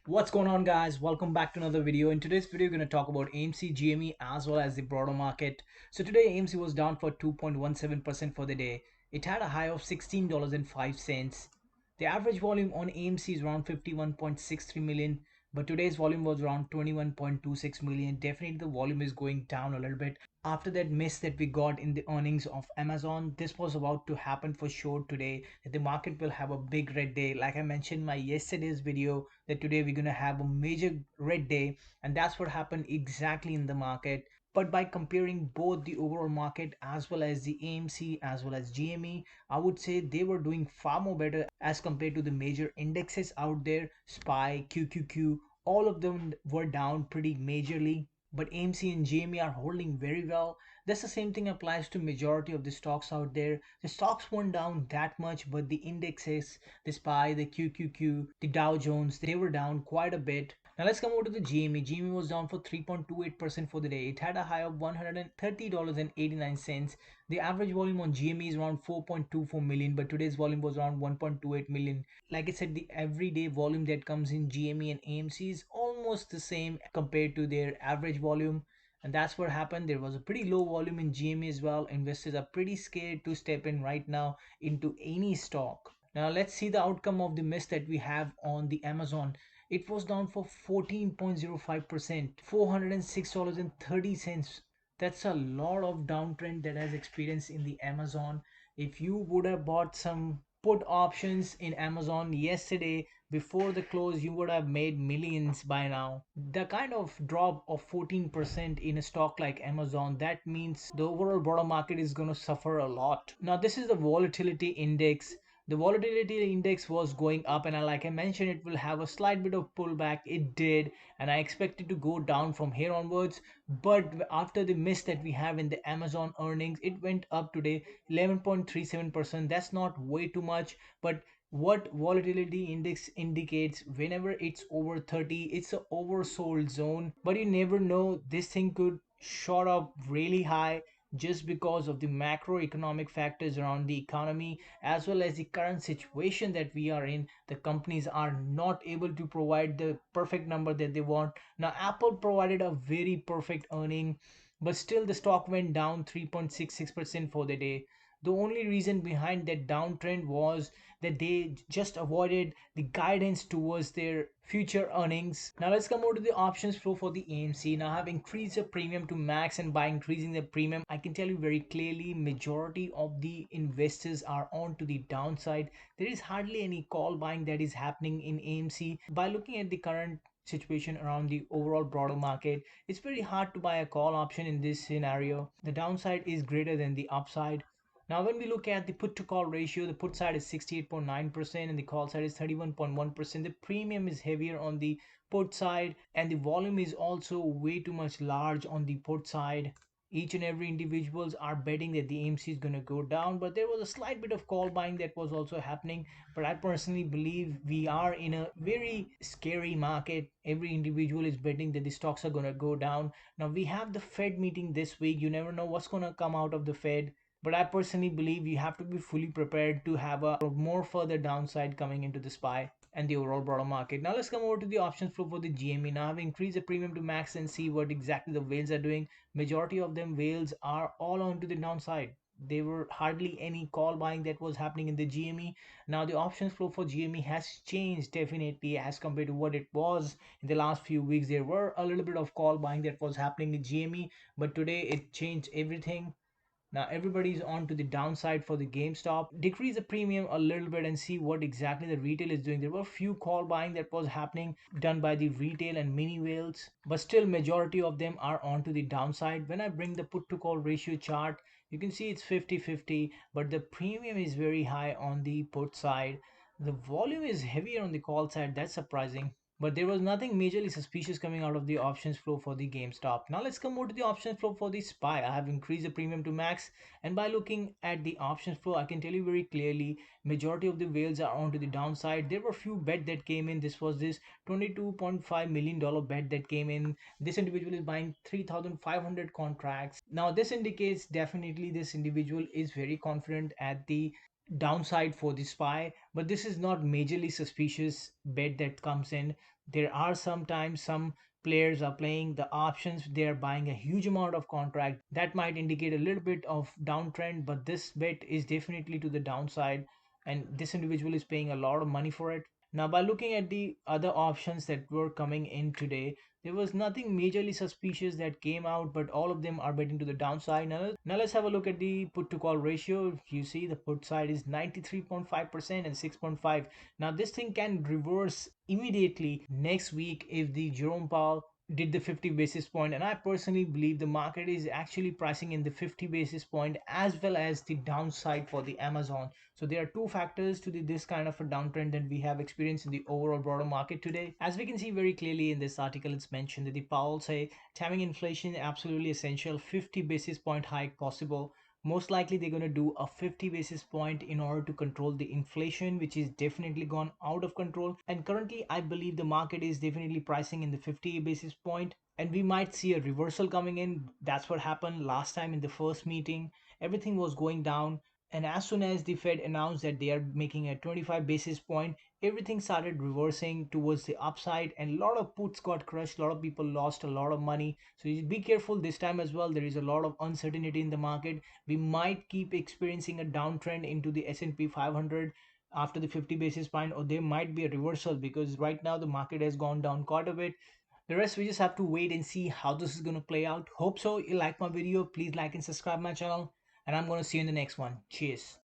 What's going on, guys? Welcome back to another video. In today's video, we're going to talk about AMC, GME, as well as the broader market. So today, AMC was down for 2.17% for the day. It had a high of $16.05. The average volume on AMC is around 51.63 million, but today's volume was around 21.26 million. Definitely, the volume is going down a little bit after that miss that we got in the earnings of Amazon. This was about to happen for sure today, that the market will have a big red day. Like I mentioned in my yesterday's video, that today we're going to have a major red day, and that's what happened exactly in the market. But by comparing both the overall market as well as the AMC as well as GME, I would say they were doing far more better as compared to the major indexes out there. SPY, QQQ, all of them were down pretty majorly, but AMC and GME are holding very well. That's the same thing applies to majority of the stocks out there. The stocks weren't down that much, but the indexes, the SPY, the QQQ, the Dow Jones, they were down quite a bit. Now let's come over to the GME. GME was down for 3.28% for the day. It had a high of $130.89. The average volume on GME is around 4.24 million, but today's volume was around 1.28 million. Like I said, the everyday volume that comes in GME and AMC is almost the same compared to their average volume. And that's what happened. There was a pretty low volume in GME as well. Investors are pretty scared to step in right now into any stock. Now let's see the outcome of the miss that we have on the Amazon. It was down for 14.05%, $406.30. That's a lot of downtrend that has experienced in the Amazon. If you would have bought some put options in Amazon yesterday before the close, you would have made millions by now. The kind of drop of 14% in a stock like Amazon, that means the overall broader market is going to suffer a lot. Now this is the volatility index. The volatility index was going up, and like I mentioned, it will have a slight bit of pullback. It did, and I expect it to go down from here onwards. But after the miss that we have in the Amazon earnings, it went up today 11.37%. That's not way too much, but what volatility index indicates, whenever it's over 30, it's a oversold zone. But you never know, this thing could shot up really high just because of the macroeconomic factors around the economy, as well as the current situation that we are in. The companies are not able to provide the perfect number that they want. Now Apple provided a very perfect earning, but still the stock went down 3.66% for the day. The only reason behind that downtrend was that they just avoided the guidance towards their future earnings. Now let's come over to the options flow for the AMC. Now I've increased the premium to max, and by increasing the premium, I can tell you very clearly majority of the investors are on to the downside. There is hardly any call buying that is happening in AMC. By looking at the current situation around the overall broader market, it's very hard to buy a call option in this scenario. The downside is greater than the upside. Now, when we look at the put to call ratio, the put side is 68.9% and the call side is 31.1%. The premium is heavier on the put side, and the volume is also way too much large on the put side. Each and every individuals are betting that the AMC is going to go down, but there was a slight bit of call buying that was also happening. But I personally believe we are in a very scary market. Every individual is betting that the stocks are going to go down. Now we have the Fed meeting this week. You never know what's going to come out of the Fed, but I personally believe you have to be fully prepared to have a more further downside coming into the SPY and the overall broader market. Now let's come over to the options flow for the GME. Now I've increased the premium to max and see what exactly the whales are doing. Majority of them whales are all onto the downside. There were hardly any call buying that was happening in the GME. Now the options flow for GME has changed definitely as compared to what it was in the last few weeks. There were a little bit of call buying that was happening in GME, but today it changed everything. Now everybody's on to the downside for the GameStop. Decrease the premium a little bit and see what exactly the retail is doing. There were few call buying that was happening done by the retail and mini whales, but still majority of them are on to the downside. When I bring the put to call ratio chart, you can see it's 50-50, but the premium is very high on the put side. The volume is heavier on the call side. That's surprising. But there was nothing majorly suspicious coming out of the options flow for the GameStop. Now let's come over to the options flow for the SPY. I have increased the premium to max, and by looking at the options flow, I can tell you very clearly majority of the whales are onto the downside. There were few bet that came in. This was this $22.5 million bet that came in. This individual is buying 3,500 contracts. Now this indicates definitely this individual is very confident at the downside for the SPY, but this is not majorly suspicious bet that comes in. There are sometimes some players are playing the options, they are buying a huge amount of contract. That might indicate a little bit of downtrend, but this bet is definitely to the downside, and this individual is paying a lot of money for it. Now, by looking at the other options that were coming in today, there was nothing majorly suspicious that came out, but all of them are betting to the downside. Now let's have a look at the put to call ratio. You see the put side is 93.5% and 6.5. Now this thing can reverse immediately next week if the Jerome Powell did the 50 basis point, and I personally believe the market is actually pricing in the 50 basis point as well as the downside for the Amazon. So there are two factors to this kind of a downtrend that we have experienced in the overall broader market today. As we can see very clearly in this article, it's mentioned that the Powell say timing inflation absolutely essential, 50 basis point hike possible. Most likely they're going to do a 50 basis point in order to control the inflation, which is definitely gone out of control. And currently I believe the market is definitely pricing in the 50 basis point, and we might see a reversal coming in. That's what happened last time in the first meeting. Everything was going down, and as soon as the Fed announced that they are making a 25 basis point, everything started reversing towards the upside, and a lot of puts got crushed. A lot of people lost a lot of money. So you be careful this time as well. There is a lot of uncertainty in the market. We might keep experiencing a downtrend into the S&P 500 after the 50 basis point, or there might be a reversal because right now the market has gone down quite a bit. The rest we just have to wait and see how this is going to play out. Hope so you like my video. Please like and subscribe my channel, and I'm going to see you in the next one. Cheers.